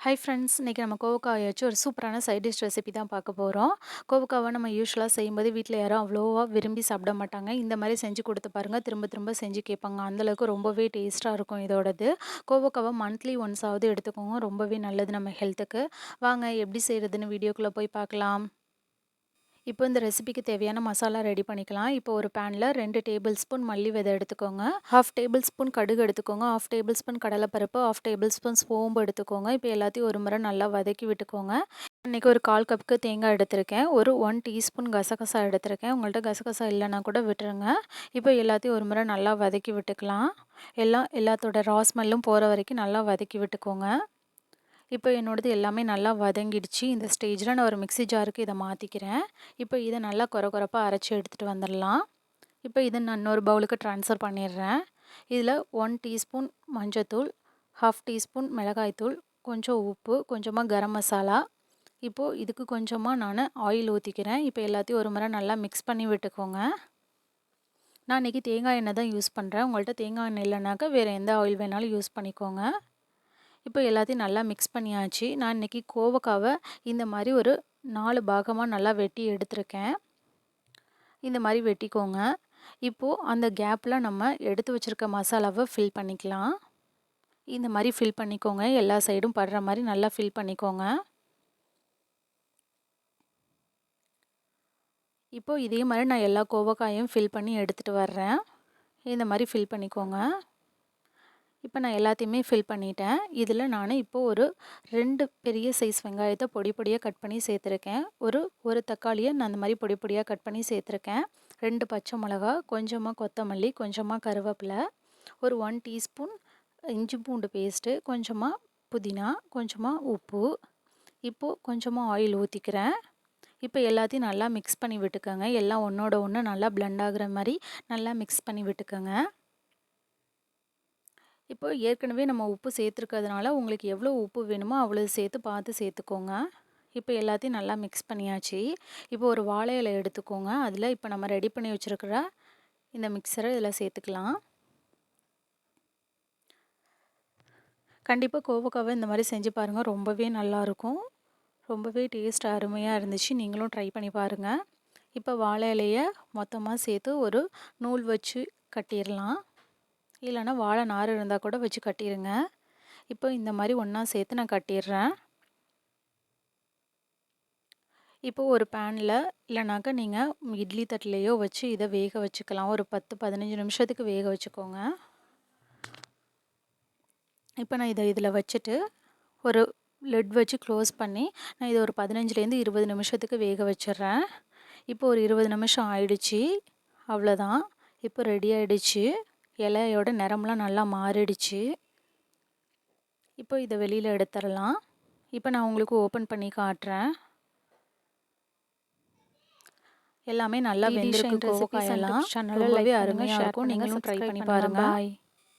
Hi friends, இன்றைக்கி நம்ம கோவக்காய வச்சு ஒரு சூப்பரான சைட் டிஷ் ரெசிபி தான் பார்க்க போகிறோம். கோவக்காவை நம்ம யூஸ்வலாக செய்யும்போது வீட்டில் யாரும் அவ்வளோவா விரும்பி சாப்பிட மாட்டாங்க. இந்த மாதிரி செஞ்சு கொடுத்து பாருங்கள், திரும்ப திரும்ப செஞ்சு கேட்பாங்க. அந்தளவுக்கு ரொம்பவே டேஸ்ட்டாக இருக்கும் இதோடது. கோவக்காவை மந்த்லி ஒன்ஸ் ஆவது எடுத்துக்கோங்க, ரொம்பவே நல்லது நம்ம ஹெல்த்துக்கு. வாங்க எப்படி செய்கிறதுன்னு வீடியோக்குள்ளே போய் பார்க்கலாம். இப்போ இந்த ரெசிபிக்கு தேவையான மசாலா ரெடி பண்ணிக்கலாம். இப்போ ஒரு பேனில் 2 டேபிள் ஸ்பூன் மல்லி விதை எடுத்துக்கோங்க, 1/2 டேபிள் ஸ்பூன் கடுகு எடுத்துக்கோங்க, 1/2 டேபிள் ஸ்பூன் கடலைப்பருப்பு, 1/2 டேபிள் ஸ்பூன் சோம்பு எடுத்துக்கோங்க. இப்போ எல்லாத்தையும் ஒரு முறை நல்லா வதக்கி விட்டுக்கோங்க. இன்றைக்கி ஒரு 1/4 கப்புக்கு தேங்காய் எடுத்திருக்கேன். ஒரு 1 டீஸ்பூன் கசகசா எடுத்திருக்கேன். உங்கள்கிட்ட கசகசா இல்லைன்னா கூட விட்டுருங்க. இப்போ எல்லாத்தையும் ஒரு முறை நல்லா வதக்கி விட்டுக்கலாம். எல்லாத்தோட ரா ஸ்மெல்லும் போகிற வரைக்கும் நல்லா வதக்கி விட்டுக்கோங்க. இப்போ என்னோடது எல்லாமே நல்லா வதங்கிடுச்சு. இந்த ஸ்டேஜில் நான் ஒரு மிக்ஸி ஜாருக்கு இதை மாற்றிக்கிறேன். இப்போ இதை நல்லா கொரப்பாக அரைச்சி எடுத்துகிட்டு வந்துடலாம். இப்போ இதை நான் இன்னொரு பவுலுக்கு ட்ரான்ஸ்ஃபர் பண்ணிடுறேன். இதில் 1 டீஸ்பூன் மஞ்சத்தூள், 1/2 டீஸ்பூன் மிளகாய்த்தூள், கொஞ்சம் உப்பு, கொஞ்சமாக கரம் மசாலா. இப்போது இதுக்கு கொஞ்சமாக நான் ஆயில் ஊற்றிக்கிறேன். இப்போ எல்லாத்தையும் ஒரு முறை நல்லா மிக்ஸ் பண்ணி விட்டுக்கோங்க. நான் இன்றைக்கி தேங்காய் எண்ணெய் தான் யூஸ் பண்ணுறேன். உங்கள்கிட்ட தேங்காய் எண்ணெய் இல்லைனாக்கா வேறு எந்த ஆயில் வேணாலும் யூஸ் பண்ணிக்கோங்க. இப்போ எல்லாத்தையும் நல்லா மிக்ஸ் பண்ணியாச்சு. நான் இன்றைக்கி கோவக்காவை இந்த மாதிரி ஒரு 4 பாகமாக நல்லா வெட்டி எடுத்திருக்கேன். இந்த மாதிரி வெட்டிக்கோங்க. இப்போது அந்த கேப்பில் நம்ம எடுத்து வச்சுருக்க மசாலாவை ஃபில் பண்ணிக்கலாம். இந்த மாதிரி ஃபில் பண்ணிக்கோங்க. எல்லா சைடும் படுற மாதிரி நல்லா ஃபில் பண்ணிக்கோங்க. இப்போது இதே மாதிரி நான் எல்லா கோவக்காயும் ஃபில் பண்ணி எடுத்துகிட்டு வர்றேன். இந்த மாதிரி ஃபில் பண்ணிக்கோங்க. இப்போ நான் எல்லாத்தையுமே ஃபில் பண்ணிட்டேன். இதில் நான் இப்போது ஒரு 2 பெரிய சைஸ் வெங்காயத்தை பொடி பொடியாக கட் பண்ணி சேர்த்துருக்கேன். ஒரு தக்காளியை நான் அந்த மாதிரி பொடி பொடியாக கட் பண்ணி சேர்த்துருக்கேன். 2 பச்சை மிளகா, கொஞ்சமாக கொத்தமல்லி, கொஞ்சமாக கருவேப்பிலை, ஒரு 1 டீஸ்பூன் இஞ்சி பூண்டு பேஸ்ட்டு, கொஞ்சமாக புதினா, கொஞ்சமாக உப்பு. இப்போது கொஞ்சமாக ஆயில் ஊற்றிக்கிறேன். இப்போ எல்லாத்தையும் நல்லா மிக்ஸ் பண்ணி விட்டுக்கோங்க. எல்லாம் ஒன்றோட ஒன்று நல்லா பிளெண்ட் ஆகுற மாதிரி நல்லா மிக்ஸ் பண்ணி விட்டுக்கோங்க. இப்போ ஏற்கனவே நம்ம உப்பு சேர்த்துருக்கிறதுனால உங்களுக்கு எவ்வளோ உப்பு வேணுமோ அவ்வளோ பார்த்து சேர்த்துக்கோங்க. இப்போ எல்லாத்தையும் நல்லா மிக்ஸ் பண்ணியாச்சு. இப்போ ஒரு வாழை இலை எடுத்துக்கோங்க. அதில் இப்போ நம்ம ரெடி பண்ணி வச்சுருக்கிற இந்த மிக்சரை இதில் சேர்த்துக்கலாம். கண்டிப்பாக கோவக்காவை இந்த மாதிரி செஞ்சு பாருங்கள், ரொம்பவே நல்லாயிருக்கும். ரொம்பவே டேஸ்ட் அருமையாக இருந்துச்சு. நீங்களும் ட்ரை பண்ணி பாருங்கள். இப்போ வாழை இலையை மொத்தமாக சேர்த்து ஒரு நூல் வச்சு கட்டிடலாம். இல்லைன்னா வாழை நார் இருந்தால் கூட வச்சு கட்டிடுங்க. இப்போ இந்த மாதிரி ஒன்றா சேர்த்து நான் கட்டிடுறேன். இப்போது ஒரு பேனில் இல்லைனாக்கா நீங்கள் இட்லி தட்டிலையோ வச்சு இதை வேக வச்சுக்கலாம். ஒரு 10-15 நிமிஷத்துக்கு வேக வச்சுக்கோங்க. இப்போ நான் இதில் வச்சுட்டு ஒரு லிட் வச்சு க்ளோஸ் பண்ணி நான் இதை ஒரு 15-20 நிமிஷத்துக்கு வேக வச்சிடுறேன். இப்போ ஒரு 20 நிமிஷம் ஆயிடுச்சு. அவ்வளோதான், இப்போ ரெடி ஆகிடுச்சு. இலையோட நிறம்லாம் நல்லா மாறிடுச்சு. இப்போ இதை வெளியில் எடுத்துடலாம். இப்போ நான் உங்களுக்கு ஓப்பன் பண்ணி காட்டுறேன். எல்லாமே நல்லா வெந்திருக்கு. கோவக்காயெல்லாம் ரொம்பவே அருமையாக இருக்கும். நீங்களும் ட்ரை பண்ணி பாருங்கள். பாய்.